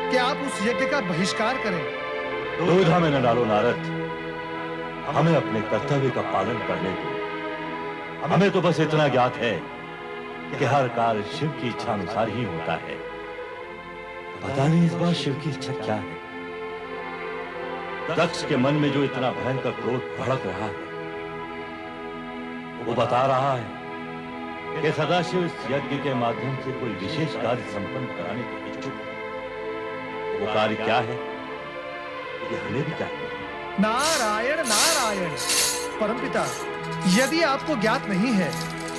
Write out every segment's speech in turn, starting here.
कि आप उस यज्ञ का बहिष्कार करें। दुविधा में न डालो नारद, हमें अपने कर्तव्य का पालन करने दो। हमें तो बस इतना ज्ञात है कि हर कार्य शिव की इच्छा अनुसार ही होता है। पता नहीं इस बार शिव की इच्छा क्या है। दक्ष के मन में जो इतना भयंकर क्रोध भड़क रहा है, वो बता रहा है कि सदाशिव इस यज्ञ के माध्यम से कोई विशेष कार्य संपन्न कराने के इच्छुक है। वो कार्य क्या है, ये हमें भी चाहिए। नारायण नारायण। परमपिता, यदि आपको ज्ञात नहीं है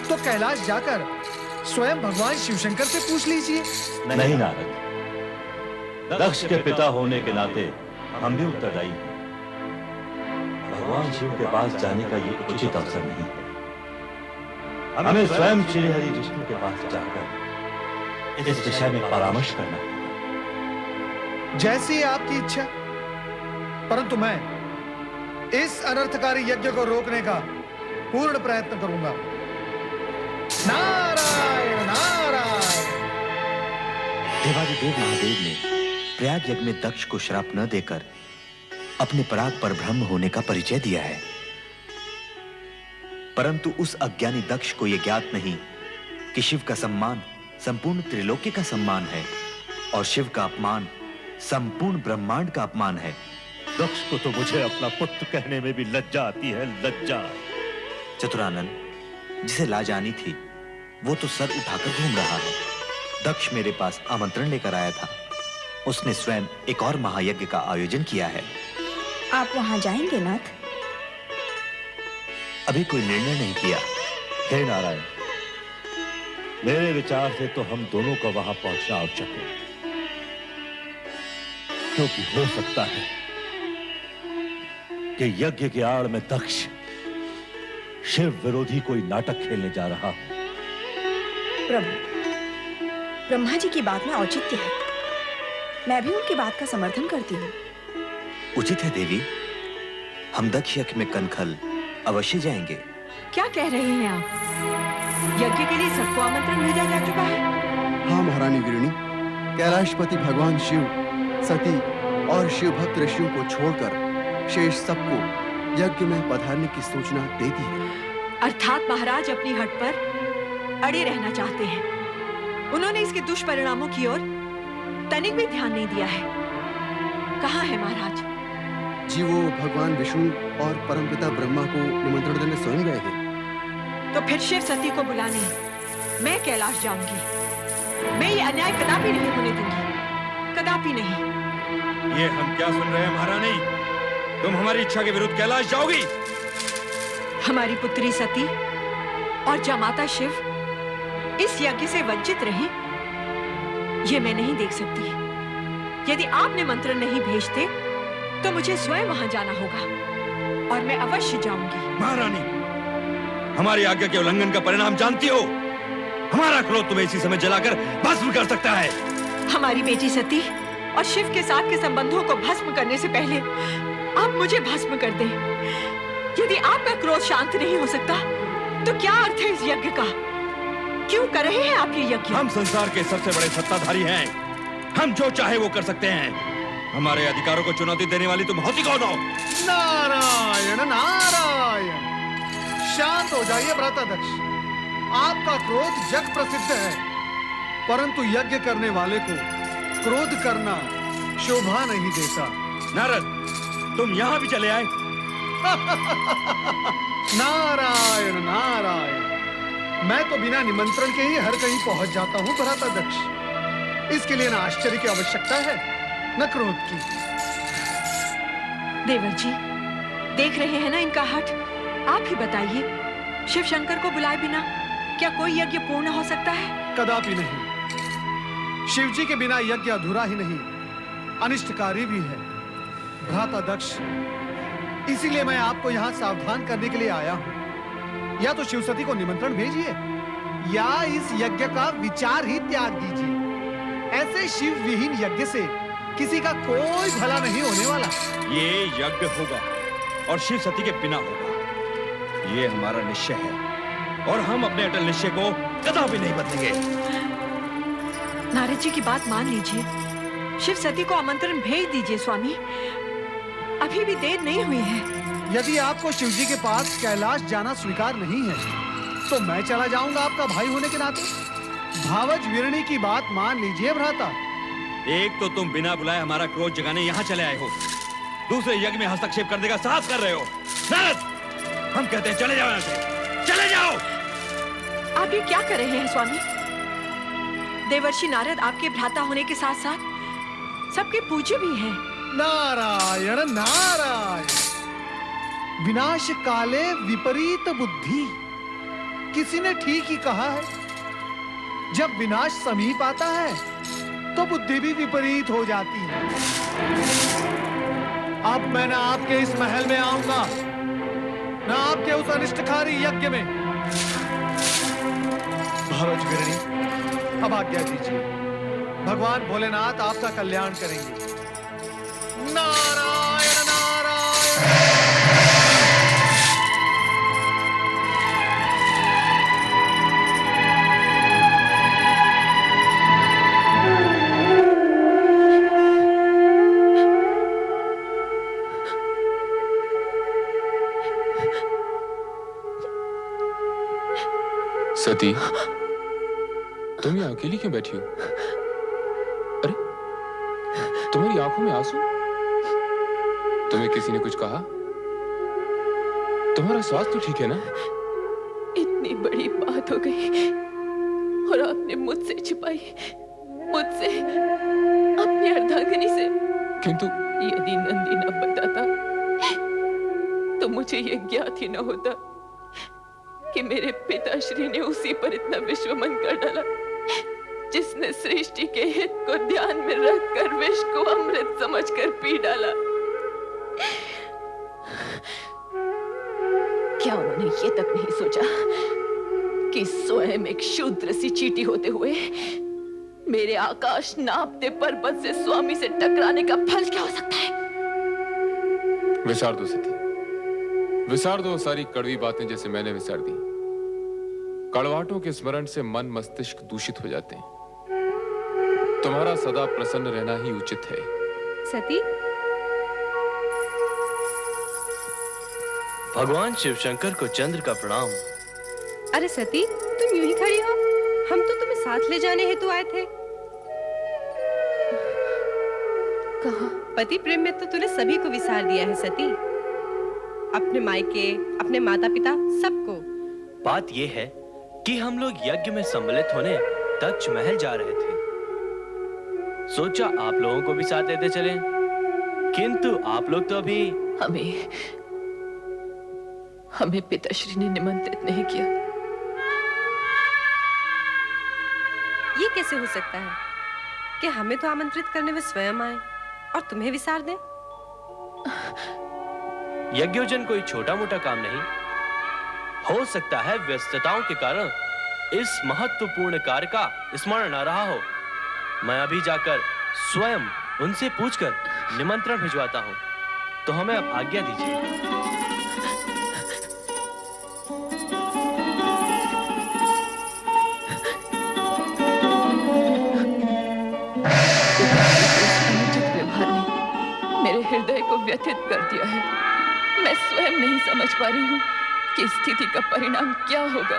तो कैलाश जाकर स्वयं भगवान शिवशंकर से पूछ लीजिए। नहीं नारद, दक्ष के पिता होने के नाते हम भी उत्तरदायी हैं। भगवान शिव के पास जाने का ये उचित अवसर नहीं है। हमें स्वयं श्री हरि विष्णु के पास जाकर इस विषय में परामर्श करना है। जैसी आपकी इच्छा, परंतु मैं इस अनर्थकारी यज्ञ को रोकने का पूर्ण प्रयत्न करूंगा। नारायण नारायण। देवादिदेव महादेव ने प्रयाग यज्ञ में दक्ष को श्राप न देकर अपने पराग पर ब्रह्म होने का परिचय दिया है, परंतु उस अज्ञानी दक्ष को यह ज्ञात नहीं कि शिव का सम्मान संपूर्ण त्रिलोकी का सम्मान है और शिव का अपमान संपूर्ण ब्रह्मांड का अपमान है। दक्ष को तो मुझे अपना पुत्र कहने में भी लज्जा आती है, लज्जा। चतुरानन, जिसे लाज आनी थी वो तो सर उठाकर घूम रहा है। दक्ष मेरे पास आमंत्रण लेकर आया था। उसने स्वयं एक और महायज्ञ का आयोजन किया है। आप वहां जाएंगे नाथ? अभी कोई निर्णय नहीं किया। हे नारायण, मेरे विचार से तो हम दोनों को वहां पहुंचना आवश्यक है, क्योंकि हो सकता है कि यज्ञ के आड़ में दक्ष शिव विरोधी कोई नाटक खेलने जा रहा हो। प्रभु, ब्रह्मा जी की बात में औचित्य है। मैं भी उनकी बात का समर्थन करती हूँ। उचित है देवी, हम दक्ष यज्ञ में कनखल अवश्य जाएंगे। क्या कह रहे हैं आप? यज्ञ के लिए सबको आमंत्रण भेजा जा चुका है? हाँ महारानी वीरणी, कैलाशपति भगवान शिव, सती और शिव भक्त ऋषियों को छोड़कर शेष सबको यज्ञ में पधारने की सूचना दे दी है। अर्थात महाराज अपनी हट पर अड़े रहना चाहते हैं। उन्होंने इसके दुष्परिणामों की ओर तनिक भी ध्यान नहीं दिया है। कहाँ है महाराज? जी वो भगवान विष्णु और परमपिता ब्रह्मा को निमंत्रण देने स्वयं गए हैं। तो फिर शिव सती को बुलाने मैं कैलाश जाऊंगी। मैं ये अन्याय कदापि नहीं होने दूंगी, कदापि नहीं। ये हम क्या सुन रहे हैं महारानी? तुम हमारी इच्छा के विरुद्ध कैलाश जाओगी? हमारी पुत्री सती और जमाता शिव इस यज्ञ से वंचित रहे, ये मैं नहीं देख सकती। यदि आप निमंत्रण नहीं भेजते तो मुझे स्वयं वहां जाना होगा और मैं अवश्य जाऊंगी। महारानी, हमारी आज्ञा के उल्लंघन का परिणाम जानती हो। हमारा क्रोध तुम्हें इसी समय जलाकर भस्म कर सकता है। हमारी बेटी सती और शिव के साथ के संबंधों को भस्म करने से पहले आप मुझे भस्म कर दें। यदि आपका क्रोध शांत नहीं हो सकता तो क्या अर्थ है इस यज्ञ का? क्यों कर रहे हैं आप ये यज्ञ? हम संसार के सबसे बड़े सत्ताधारी हैं। हम जो चाहे वो कर सकते हैं। हमारे अधिकारों को चुनौती देने वाली तुम होती कौन हो? नारायण नारायण। शांत हो जाइए भ्राताध्यक्ष। आपका क्रोध जग प्रसिद्ध है, परंतु यज्ञ करने वाले को क्रोध करना शोभा नहीं देता। नारद, तुम यहाँ भी चले आए? नारायण नारायण। मैं तो बिना निमंत्रण के ही हर कहीं पहुंच जाता हूं भ्राताध्यक्ष। इसके लिए न आश्चर्य की आवश्यकता है न क्रोध की। देवर जी, देख रहे हैं ना इनका हठ। आप ही बताइए, शिव शंकर को बुलाए बिना क्या कोई यज्ञ पूर्ण हो सकता है? कदापि नहीं। शिव जी के बिना यज्ञ अधूरा ही नहीं, अनिष्टकारी भी है। भ्राताध्यक्ष, इसीलिए मैं आपको यहाँ सावधान करने के लिए आया हूँ। या तो शिवसती को निमंत्रण भेजिए या इस यज्ञ का विचार ही त्याग दीजिए। ऐसे शिव विहीन यज्ञ से किसी का कोई भला नहीं होने वाला। ये यज्ञ होगा और शिव सती के बिना होगा। ये हमारा निश्चय है और हम अपने अटल निश्चय को कदापि नहीं बदलेंगे। नारद जी की बात मान लीजिए। शिव सती को आमंत्रण भेज दीजिए स्वामी। अभी भी देर नहीं हुई है। यदि आपको शिवजी के पास कैलाश जाना स्वीकार नहीं है तो मैं चला जाऊंगा आपका भाई होने के नाते। भावज वीरणी की बात मान लीजिए भ्राता। एक तो तुम बिना बुलाए हमारा क्रोध जगाने यहाँ चले आए हो, दूसरे यज्ञ में हस्तक्षेप करने का साहस कर रहे हो। नारद, हम कहते हैं चले जाओ यहाँ से, चले जाओ। आप ये क्या कर रहे हैं स्वामी? देवर्षि नारद आपके भ्राता होने के साथ साथ सबके पूज्य भी हैं। नारायण नारायण। विनाश काले विपरीत बुद्धि। किसी ने ठीक ही कहा है, जब विनाश समीप आता है तो बुद्धि भी विपरीत हो जाती है। अब मैं ना आपके इस महल में आऊंगा, ना आपके उस अनिष्टकारी यज्ञ में। भावज वीरणी, अब आज्ञा दीजिए। भगवान भोलेनाथ आपका कल्याण करेंगे। नारायण नारायण। सती, तुम यहाँ अकेली क्यों बैठी हो? अरे, तुम्हारी आंखों में आंसू? तुम्हें किसी ने कुछ कहा? तुम्हारा स्वास्थ्य तो ठीक है ना? इतनी बड़ी बात हो गई और आपने मुझसे छिपाई, मुझसे, अपनी अर्धांगिनी से। किंतु यदि नंदी न बताता तो मुझे ये ज्ञात ही न होता कि मेरे पिताश्री ने उसी पर इतना विश्वमन कर डाला जिसने सृष्टि के हित को ध्यान में रखकर विष को अमृत समझकर पी डाला। क्या उन्होंने ये तक नहीं सोचा कि स्वयं एक शूद्र सी चींटी होते हुए मेरे आकाश नापते पर्वत से स्वामी से टकराने का फल क्या हो सकता है? विसार दो सती, विसार दो सारी कड़वी बातें जैसे मैंने विसार दी। कड़वाहटों के स्मरण से मन मस्तिष्क दूषित हो जाते हैं। तुम्हारा सदा प्रसन्न रहना ही उचित है। सती, भगवान शिव शंकर को चंद्र का प्रणाम। अरे सती, तुम यूं ही खड़ी हो? हम तो तुम्हें साथ ले जाने हेतु आए थे। कहाँ? पति प्रेम में तो तूने सभी को विसार दिया है सती, अपने मायके, अपने माता पिता, सबको। बात यह है कि हम लोग यज्ञ में सम्मिलित होने दक्ष महल जा रहे थे। सोचा आप लोगों को भी साथ लेते चले, किंतु आप लोग तो अभी हमें पिताश्री ने निमंत्रित नहीं किया। ये कैसे हो सकता है कि हमें तो आमंत्रित करने वे स्वयं आए और तुम्हें विसार दें? यज्ञोजन कोई छोटा मोटा काम नहीं। हो सकता है व्यस्तताओं के कारण इस महत्वपूर्ण कार्य का स्मरण न रहा हो। मैं अभी जाकर स्वयं उनसे पूछकर निमंत्रण भिजवाता हूं। तो हमें अब आज्ञा दीजिए। मेरे हृदय को व्यथित कर दिया है। मैं स्वयं नहीं समझ पा रही हूँ कि स्थिति का परिणाम क्या होगा।